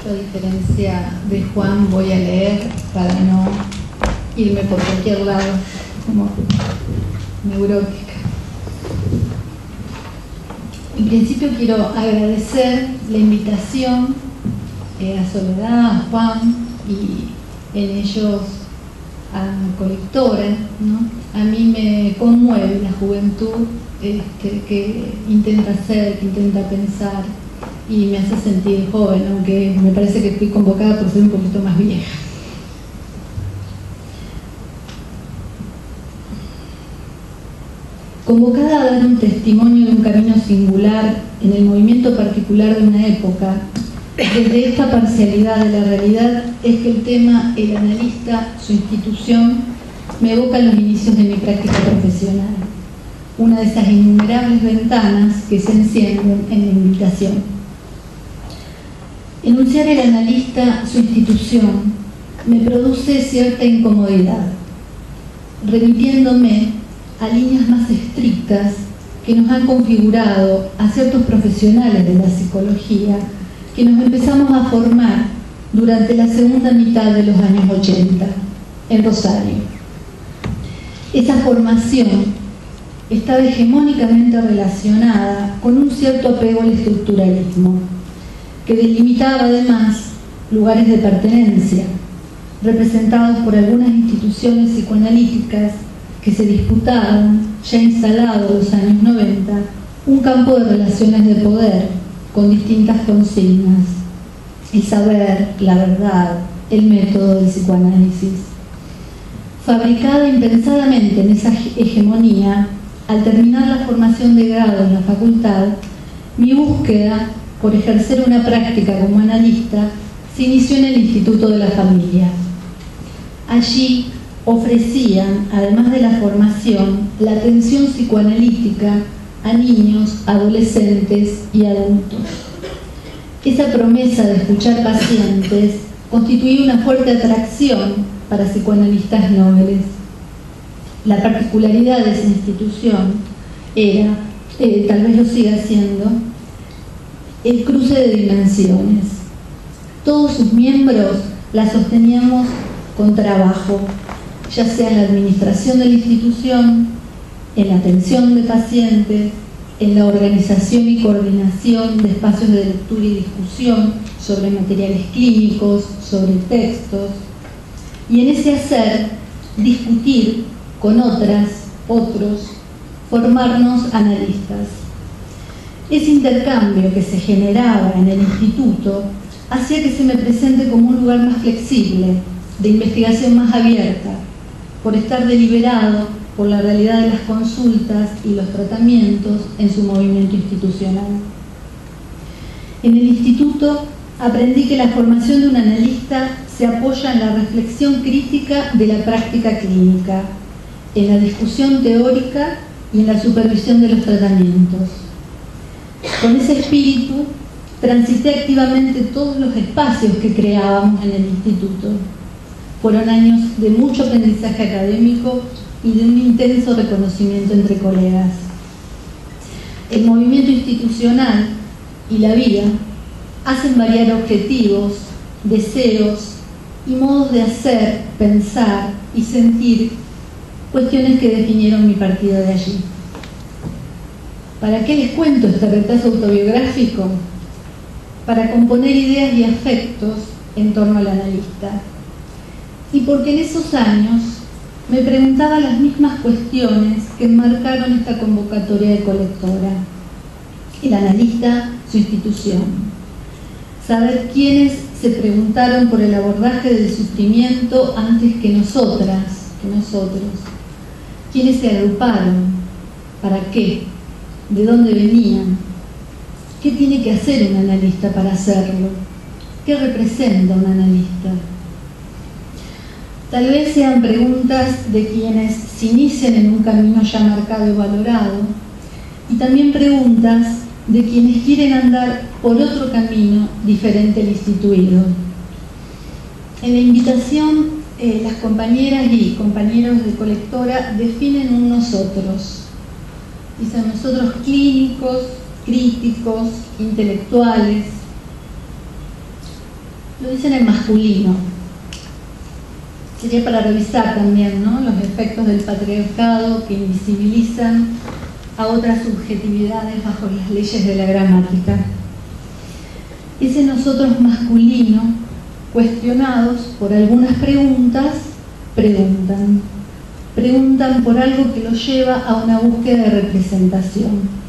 Yo, a diferencia de Juan, voy a leer para no irme por cualquier lado como neurótica. En principio quiero agradecer la invitación a Soledad, a Juan y en ellos a Colectora, ¿no? A mí me conmueve la juventud que intenta ser, que intenta pensar, y me hace sentir joven, aunque me parece que fui convocada por ser un poquito más vieja. Convocada a dar un testimonio de un camino singular en el movimiento particular de una época, desde esta parcialidad de la realidad es que el tema El analista, su institución, me evoca los inicios de mi práctica profesional, una de esas innumerables ventanas que se encienden en la invitación. Enunciar El analista, su institución, me produce cierta incomodidad, remitiéndome a líneas más estrictas que nos han configurado a ciertos profesionales de la psicología que nos empezamos a formar durante la segunda mitad de los años 80 en Rosario. Esa formación estaba hegemónicamente relacionada con un cierto apego al estructuralismo, que delimitaba además lugares de pertenencia, representados por algunas instituciones psicoanalíticas que se disputaban, ya instalado en los años 90, un campo de relaciones de poder con distintas consignas: el saber, la verdad, el método del psicoanálisis. Fabricada impensadamente en esa hegemonía, al terminar la formación de grado en la facultad, mi búsqueda por ejercer una práctica como analista se inició en el Instituto de la Familia. Allí ofrecían, además de la formación, la atención psicoanalítica a niños, adolescentes y adultos. Esa promesa de escuchar pacientes constituía una fuerte atracción para psicoanalistas nobles. La particularidad de esa institución era, tal vez lo siga siendo, el cruce de dimensiones. Todos sus miembros la sosteníamos con trabajo, ya sea en la administración de la institución, en la atención de pacientes, en la organización y coordinación de espacios de lectura y discusión sobre materiales clínicos, sobre textos, y en ese hacer discutir con otros, formarnos analistas. Ese intercambio que se generaba en el instituto hacía que se me presente como un lugar más flexible, de investigación más abierta, por estar deliberado por la realidad de las consultas y los tratamientos en su movimiento institucional. En el instituto aprendí que la formación de un analista se apoya en la reflexión crítica de la práctica clínica, en la discusión teórica y en la supervisión de los tratamientos. Con ese espíritu transité activamente todos los espacios que creábamos en el instituto. Fueron años de mucho aprendizaje académico y de un intenso reconocimiento entre colegas. El movimiento institucional y la vida hacen variar objetivos, deseos y modos de hacer, pensar y sentir, cuestiones que definieron mi partida de allí. ¿Para qué les cuento este retazo autobiográfico? Para componer ideas y afectos en torno al analista. Y porque en esos años me preguntaba las mismas cuestiones que enmarcaron esta convocatoria de Colectora. El analista, su institución. Saber quiénes se preguntaron por el abordaje del sufrimiento antes que nosotros. Quiénes se agruparon, para qué, de dónde venían, qué tiene que hacer un analista para hacerlo, qué representa un analista. Tal vez sean preguntas de quienes se inician en un camino ya marcado y valorado, y también preguntas de quienes quieren andar por otro camino diferente al instituido. En la invitación, las compañeras y compañeros de Colectora definen un nosotros. Dicen nosotros clínicos, críticos, intelectuales. lo dicen en masculino. Sería para revisar también, ¿no?, los efectos del patriarcado que invisibilizan a otras subjetividades bajo las leyes de la gramática. Ese nosotros masculino, cuestionados por algunas preguntas, preguntan por algo que los lleva a una búsqueda de representación.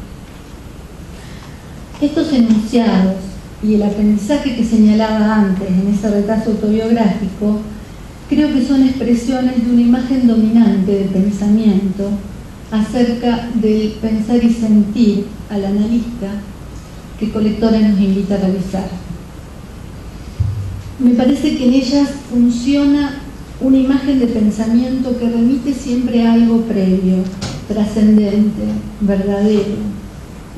Estos enunciados y el aprendizaje que señalaba antes en ese retazo autobiográfico, creo que son expresiones de una imagen dominante de pensamiento acerca del pensar y sentir al analista que Colectora nos invita a revisar. Me parece que en ellas funciona una imagen de pensamiento que remite siempre a algo previo, trascendente, verdadero,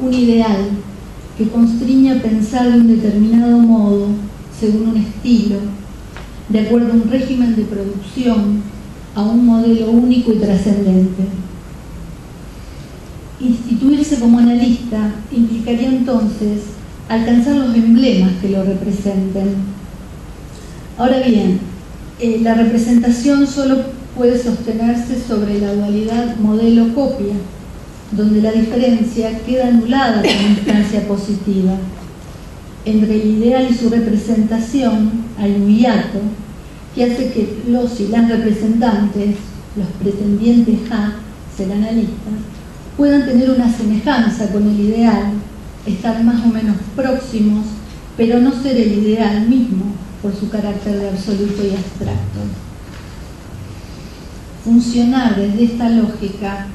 un ideal que constriña a pensar de un determinado modo, según un estilo, de acuerdo a un régimen de producción, a un modelo único y trascendente. Instituirse como analista implicaría entonces alcanzar los emblemas que lo representen. Ahora bien, la representación solo puede sostenerse sobre la dualidad modelo-copia, donde la diferencia queda anulada como instancia positiva. Entre el ideal y su representación hay un hiato que hace que los y las representantes, los pretendientes a ser analistas, puedan tener una semejanza con el ideal, estar más o menos próximos, pero no ser el ideal mismo por su carácter de absoluto y abstracto. Funcionar desde esta lógica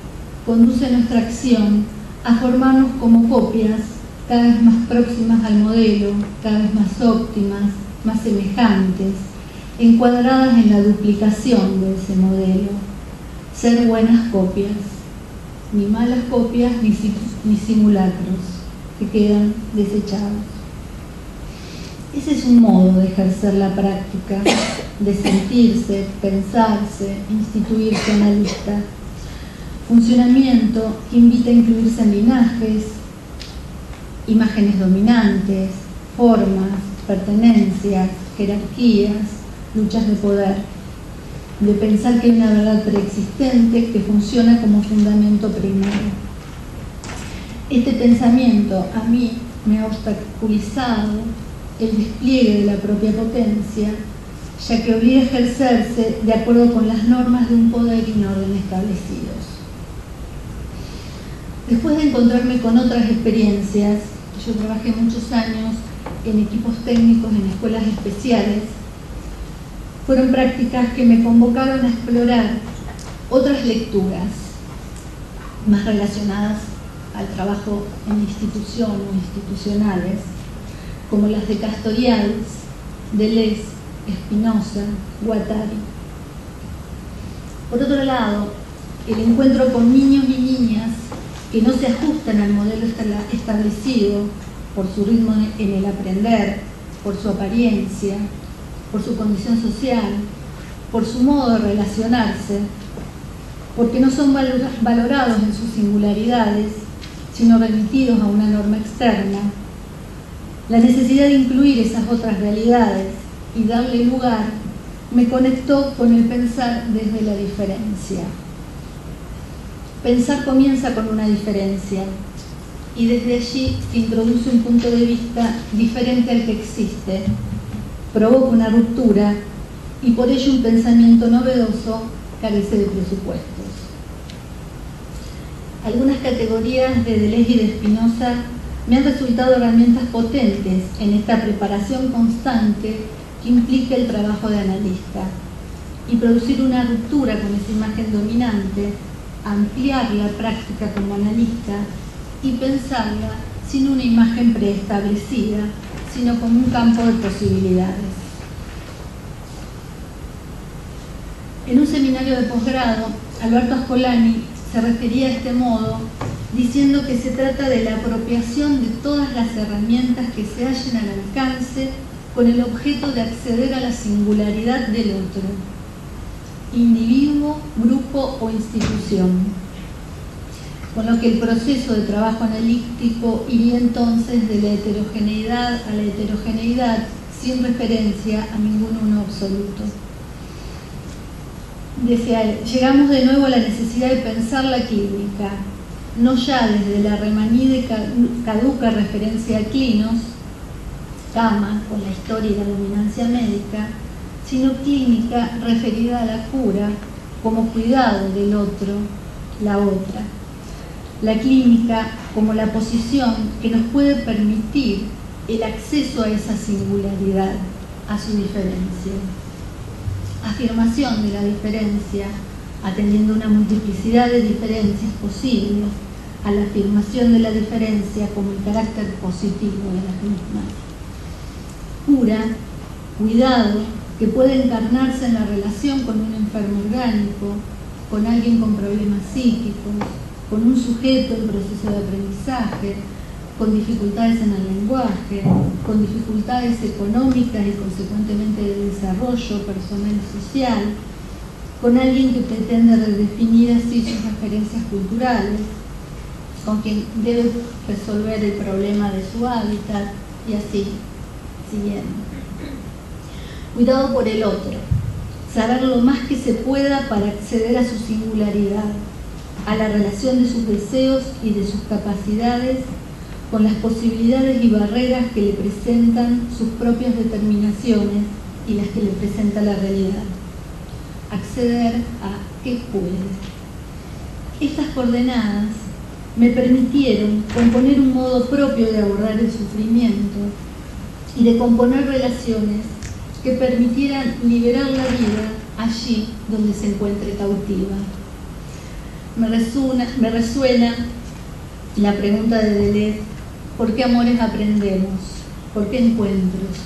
conduce nuestra acción a formarnos como copias cada vez más próximas al modelo, cada vez más óptimas, más semejantes, encuadradas en la duplicación de ese modelo. Ser buenas copias, ni malas copias ni simulacros que quedan desechados. Ese es un modo de ejercer la práctica, de sentirse, pensarse, instituirse analista. Funcionamiento que invita a incluirse en linajes, imágenes dominantes, formas, pertenencias, jerarquías, luchas de poder, de pensar que hay una verdad preexistente que funciona como fundamento primario. Este pensamiento a mí me ha obstaculizado el despliegue de la propia potencia, ya que obliga a ejercerse de acuerdo con las normas de un poder y un orden establecidos. Después de encontrarme con otras experiencias, yo trabajé muchos años en equipos técnicos en escuelas especiales. Fueron prácticas que me convocaron a explorar otras lecturas más relacionadas al trabajo en institución o institucionales, como las de Castoriadis, Deleuze, Spinoza, Guattari. Por otro lado, el encuentro con niños y niñas que no se ajustan al modelo establecido por su ritmo en el aprender, por su apariencia, por su condición social, por su modo de relacionarse, porque no son valorados en sus singularidades, sino remitidos a una norma externa. La necesidad de incluir esas otras realidades y darle lugar me conectó con el pensar desde la diferencia. Pensar comienza con una diferencia y desde allí se introduce un punto de vista diferente al que existe, provoca una ruptura y por ello un pensamiento novedoso carece de presupuestos. Algunas categorías de Deleuze y de Spinoza me han resultado herramientas potentes en esta preparación constante que implica el trabajo de analista y producir una ruptura con esa imagen dominante, ampliar la práctica como analista y pensarla sin una imagen preestablecida, sino como un campo de posibilidades. En un seminario de posgrado, Alberto Ascolani se refería a este modo diciendo que se trata de la apropiación de todas las herramientas que se hallen al alcance con el objeto de acceder a la singularidad del otro, individuo, grupo o institución, con lo que el proceso de trabajo analítico iría entonces de la heterogeneidad a la heterogeneidad sin referencia a ningún uno absoluto. Decía él, llegamos de nuevo a la necesidad de pensar la clínica, no ya desde la remanida y caduca referencia a Clinos, Gama, con la historia y la dominancia médica, sino clínica referida a la cura como cuidado del otro, la otra. La clínica como la posición que nos puede permitir el acceso a esa singularidad, a su diferencia. Afirmación de la diferencia, atendiendo una multiplicidad de diferencias posibles, a la afirmación de la diferencia como el carácter positivo de las mismas. Cura, cuidado, que puede encarnarse en la relación con un enfermo orgánico, con alguien con problemas psíquicos, con un sujeto en proceso de aprendizaje, con dificultades en el lenguaje, con dificultades económicas y consecuentemente de desarrollo personal y social, con alguien que pretende redefinir así sus referencias culturales, con quien debe resolver el problema de su hábitat y así, siguiendo. Cuidado por el otro, saber lo más que se pueda para acceder a su singularidad, a la relación de sus deseos y de sus capacidades con las posibilidades y barreras que le presentan sus propias determinaciones y las que le presenta la realidad. Acceder a qué puede. Estas coordenadas me permitieron componer un modo propio de abordar el sufrimiento y de componer relaciones que permitieran liberar la vida allí donde se encuentre cautiva. Me resuena la pregunta de Deleuze: ¿por qué amores aprendemos? ¿Por qué encuentros?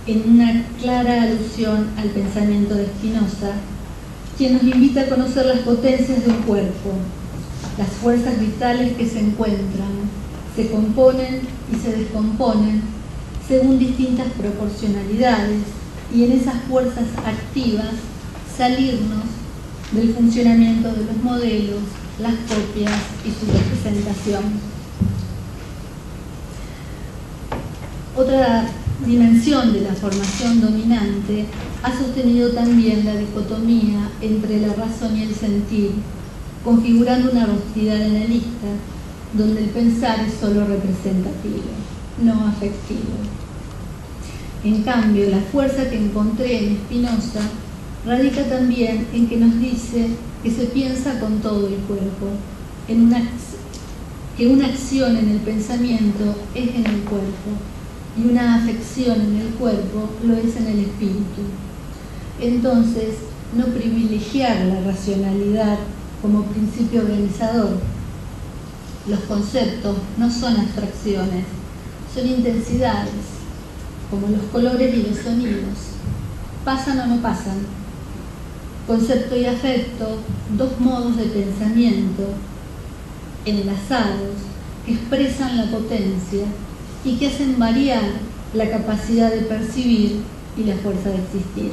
En una clara alusión al pensamiento de Spinoza, quien nos invita a conocer las potencias de un cuerpo, las fuerzas vitales que se encuentran, se componen y se descomponen según distintas proporcionalidades, y en esas fuerzas activas salirnos del funcionamiento de los modelos, las copias y su representación. Otra dimensión de la formación dominante ha sostenido también la dicotomía entre la razón y el sentir, configurando una vastidad analista donde el pensar es solo representativo, no afectivo. En cambio, la fuerza que encontré en Spinoza radica también en que nos dice que se piensa con todo el cuerpo, que una acción en el pensamiento es en el cuerpo y una afección en el cuerpo lo es en el espíritu. Entonces, no privilegiar la racionalidad como principio organizador. Los conceptos no son abstracciones, son intensidades, como los colores y los sonidos. Pasan o no pasan. Concepto y afecto, dos modos de pensamiento enlazados que expresan la potencia y que hacen variar la capacidad de percibir y la fuerza de existir.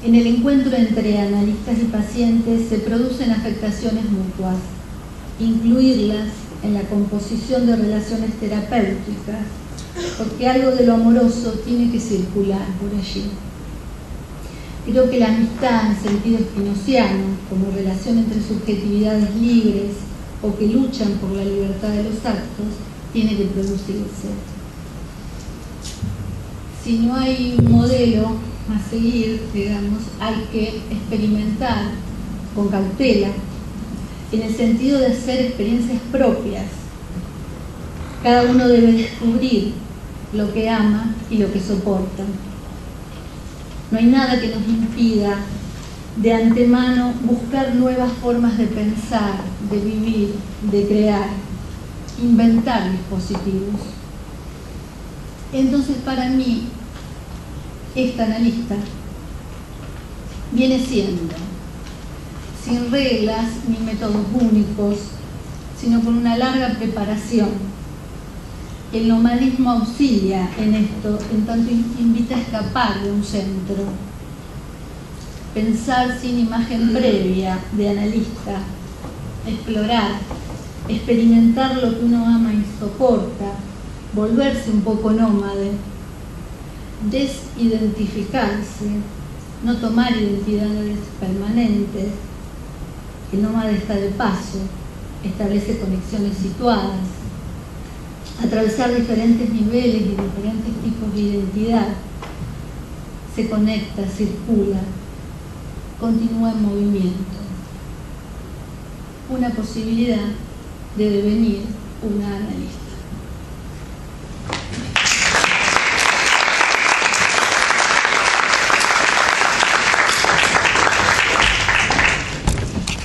En el encuentro entre analistas y pacientes se producen afectaciones mutuas. Incluirlas en la composición de relaciones terapéuticas, porque algo de lo amoroso tiene que circular por allí. Creo que la amistad en sentido spinociano, como relación entre subjetividades libres o que luchan por la libertad de los actos, tiene que producirse. Si no hay un modelo a seguir, digamos, hay que experimentar con cautela, en el sentido de hacer experiencias propias. Cada uno debe descubrir lo que ama y lo que soporta. No hay nada que nos impida de antemano buscar nuevas formas de pensar, de vivir, de crear, inventar dispositivos. Entonces, para mí, esta analista viene siendo, sin reglas ni métodos únicos, sino con una larga preparación. El nomadismo auxilia en esto, en tanto invita a escapar de un centro. Pensar sin imagen previa de analista, explorar, experimentar lo que uno ama y soporta, volverse un poco nómade, desidentificarse, no tomar identidades permanentes. El nómade está de paso, establece conexiones situadas, atravesar diferentes niveles y diferentes tipos de identidad, se conecta, circula, continúa en movimiento. Una posibilidad de devenir